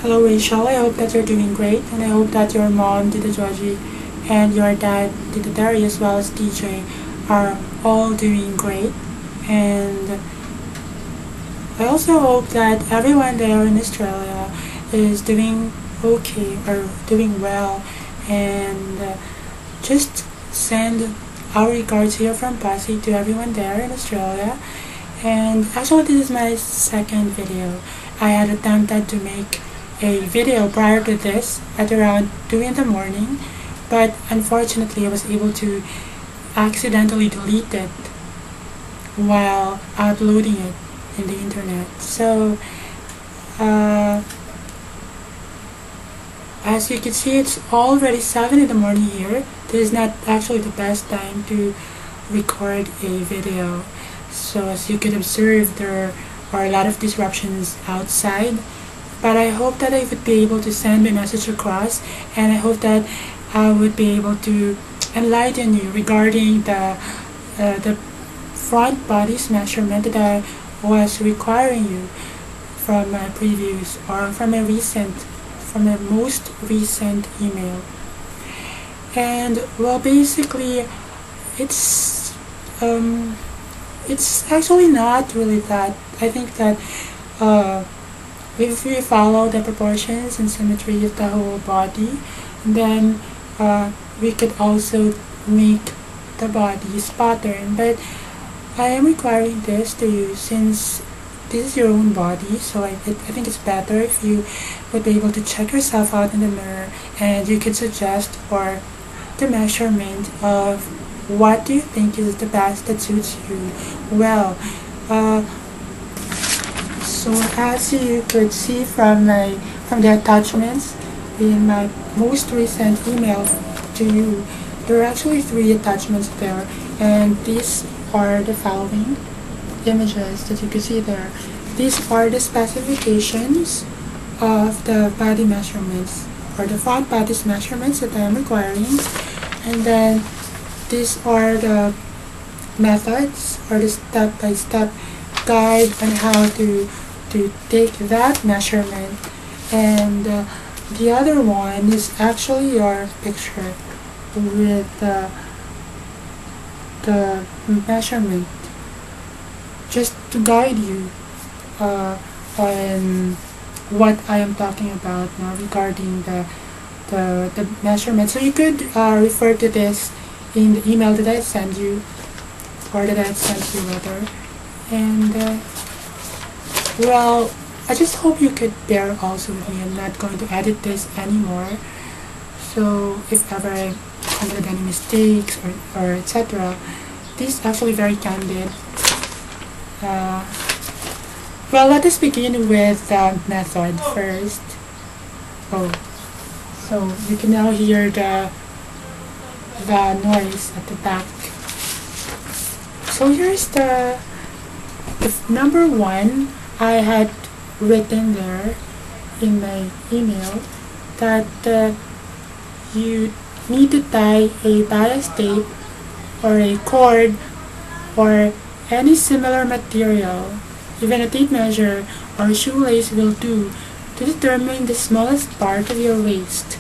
Hello Rachel, I hope that you're doing great, and I hope that your mom, Tita Georgie, and your dad, Tita Terry, as well as DJ are all doing great. And I also hope that everyone there in Australia is doing okay or doing well. And just send our regards here from Pasig to everyone there in Australia. And actually, this is my second video. I had attempted to make a video prior to this at around 2 in the morning, but unfortunately I was able to accidentally delete it while uploading it in the internet. So as you can see, it's already 7 in the morning here. This is not actually the best time to record a video. So as you can observe, there are a lot of disruptions outside. But I hope that I would be able to send my message across, and I hope that I would be able to enlighten you regarding the front bodice measurement that I was requiring you from my previous or from my most recent email. And well, basically, it's actually not really that. I think that if we follow the proportions and symmetry of the whole body, then we could also make the body's pattern. But I am requiring this to you since this is your own body, so I think it's better if you would be able to check yourself out in the mirror and you could suggest for the measurement of what do you think is the best that suits you well. So as you could see from the attachments in my most recent email to you, there are actually 3 attachments there, and these are the following images that you can see there. These are the specifications of the body measurements or the front body's measurements that I am requiring, and then these are the methods or the step-by-step guide on how to take that measurement. And the other one is actually your picture with the measurement, just to guide you on what I am talking about now regarding the measurement. So you could refer to this in the email that I sent you, or that I sent you rather. And well, I just hope you could bear also with me. I'm not going to edit this anymore. So if ever I committed any mistakes or etc., this is actually very candid. Well, let us begin with the method first. Oh, so you can now hear the noise at the back. So here's the number 1. I had written there in my email that you need to tie a bias tape or a cord or any similar material, even a tape measure or shoelace will do, to determine the smallest part of your waist.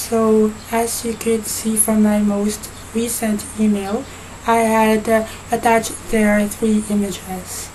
So as you could see from my most recent email, I had attached there 3 images.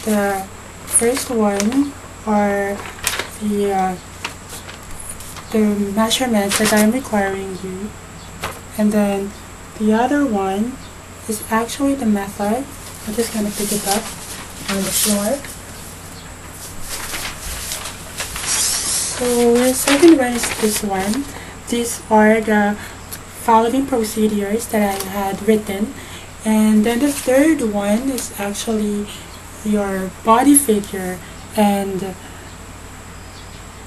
The first one are the measurements that I'm requiring you, and then the other one is actually the method. I'm just gonna pick it up on the floor. So the second one is this one. These are the following procedures that I had written, and then the third one is actually your body figure and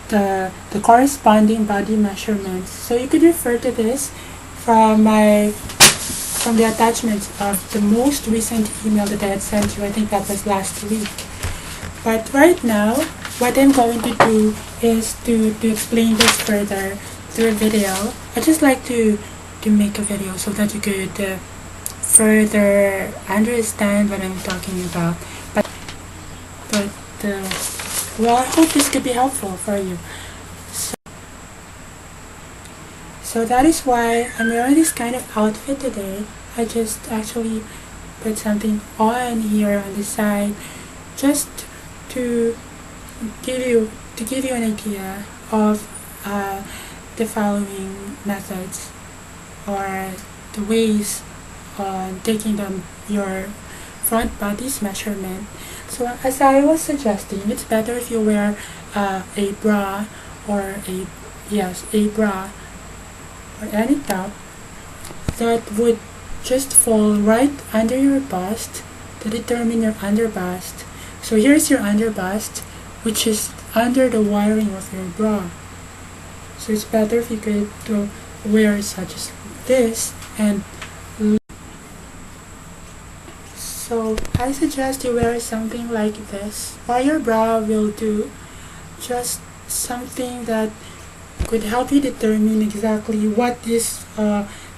the corresponding body measurements. So you could refer to this from the attachments of the most recent email that I had sent you. I think that was last week. But right now, what I'm going to do is to explain this further do a video. I just like to make a video so that you could further understand what I'm talking about. But well, I hope this could be helpful for you. So that is why I'm wearing this kind of outfit today. I just actually put something on here on the side just to give you an idea of the following methods or the ways on taking your front body's measurement. So as I was suggesting, it's better if you wear a bra or a bra or any top that would just fall right under your bust to determine your under bust. So here's your under bust, which is under the wiring of your bra. So it's better if you could wear such as this. And so I suggest you wear something like this, or your bra will do. Just something that could help you determine exactly what is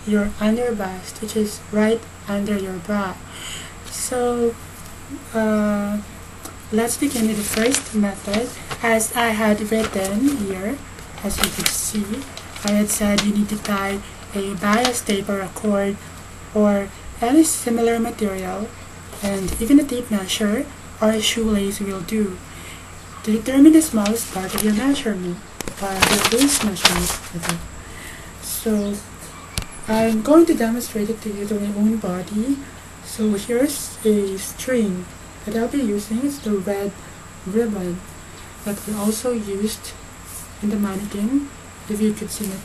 your under bust, which is right under your bra. So let's begin with the first method. As I had written here, as you can see, I had said you need to tie a bias tape or a cord or any similar material, and even a tape measure or a shoelace will do, to determine the smallest part of your measurement or your waist measurement. So I'm going to demonstrate it to you to my own body. So here's a string that I'll be using. It's the red ribbon that we also used in the mannequin, if you could see the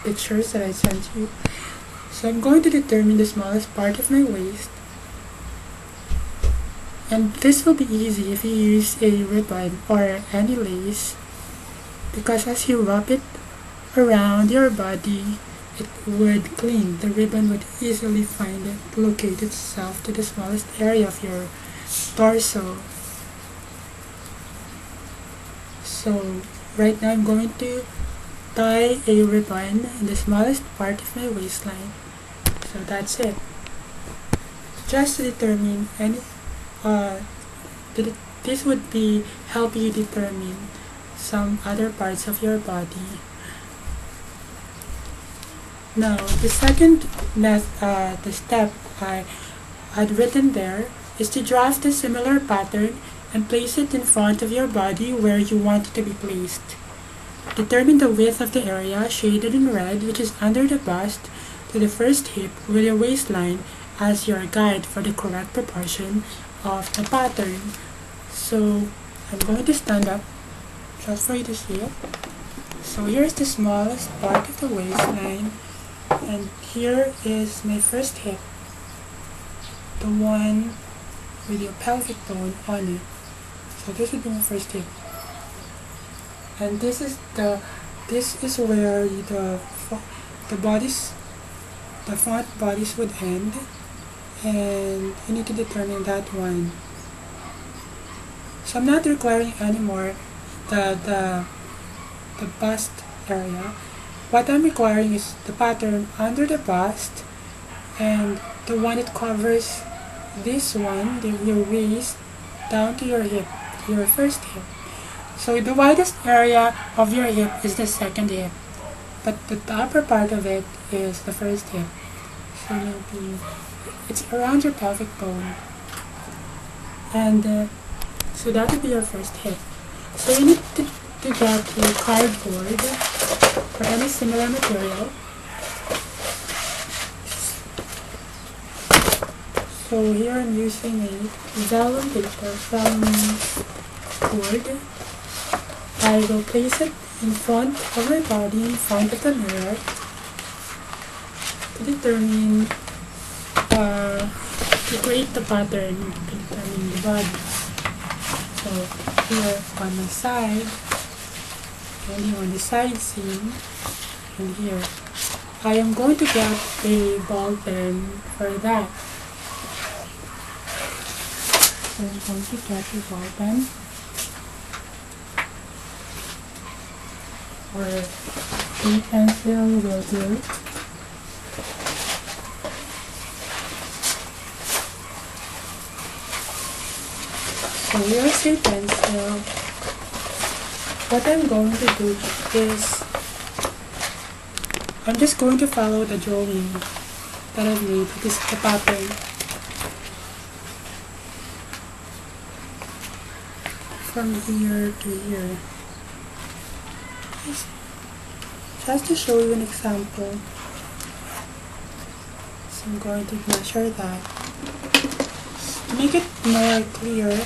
pictures that I sent you. So I'm going to determine the smallest part of my waist, and this will be easy if you use a ribbon or any lace, because as you wrap it around your body, it would cling. The ribbon would easily find it, locate itself to the smallest area of your torso. So right now I'm going to tie a ribbon in the smallest part of my waistline. So that's it. Just to determine any this would help you determine some other parts of your body. Now the second the step I had written there is to draft a similar pattern and place it in front of your body where you want it to be placed. Determine the width of the area shaded in red, which is under the bust, to the first hip with your waistline as your guide for the correct proportion of the pattern. So I'm going to stand up just for you to see it. So here's the smallest part of the waistline, and here is my first hip, the one with your pelvic bone on it. So this would be my first hip, and this is where the bodice, the front bodice would end, and you need to determine that one. So I'm not requiring anymore the bust area. What I'm requiring is the pattern under the bust and the one that covers this one, your waist, down to your hip, your first hip. So the widest area of your hip is the second hip, but the upper part of it is the first hip. So it's around your pelvic bone, and so that would be your first hip. So you need to get a cardboard or any similar material. So here I'm using a vellum paper, vellum cord. I will place it in front of my body, in front of the mirror, to determine, to create the pattern, to determine the body. So here on my side, and here on the side seam, and here, I am going to get a ball pen for that. So I'm going to get a ball pen, or shape pencil will do. So your shape pencil, what I'm going to do is I'm just going to follow the drawing that I've made, because the pattern. From here to here. Just to show you an example. So I'm going to measure that. To make it more clear,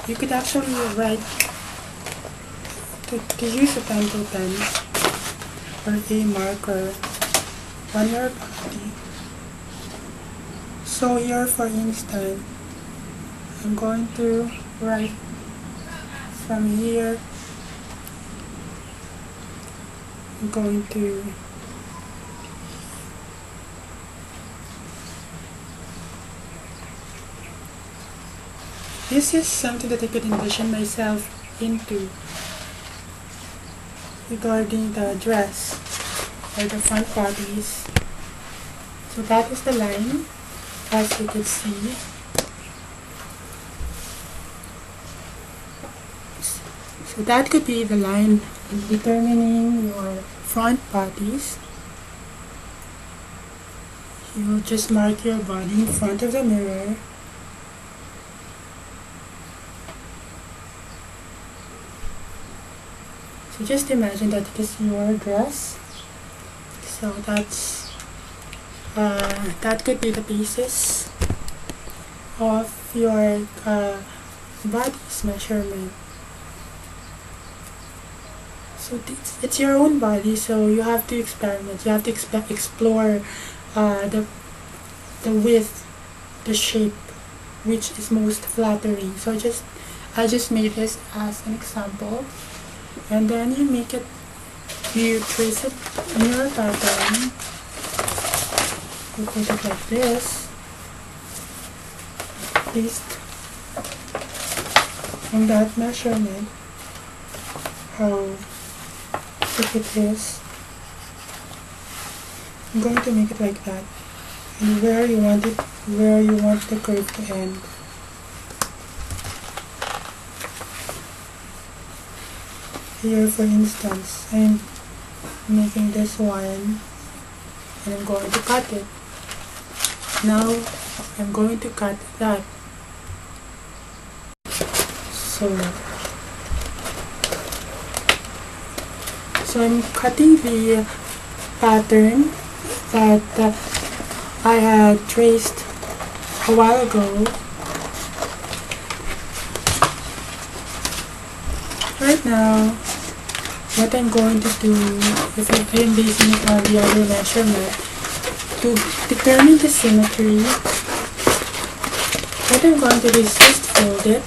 you could actually write, to use a pencil pen or a marker on your body. So here, for instance, I'm going to write from here. I'm going to this is something that I could envision myself into regarding the dress or the front bodies. So that is the line, as you could see. So that could be the line in determining your front bodies. You just mark your body in front of the mirror. So just imagine that it is your dress. So that's that could be the basis of your body's measurement. So it's your own body, so you have to experiment. You have to explore the width, the shape, which is most flattering. So I just made this as an example, and then you trace it in your pattern. You put it like this, based on that measurement, how thick it is. I'm going to make it like that, and where you want the curve to end. Here, for instance, I'm making this one, and I'm going to cut it. Now I'm going to cut that. So I'm cutting the pattern that I had traced a while ago. Right now, what I'm going to do, if I am basing it on the other measurement, to determine the symmetry, what I'm going to do is just fold it.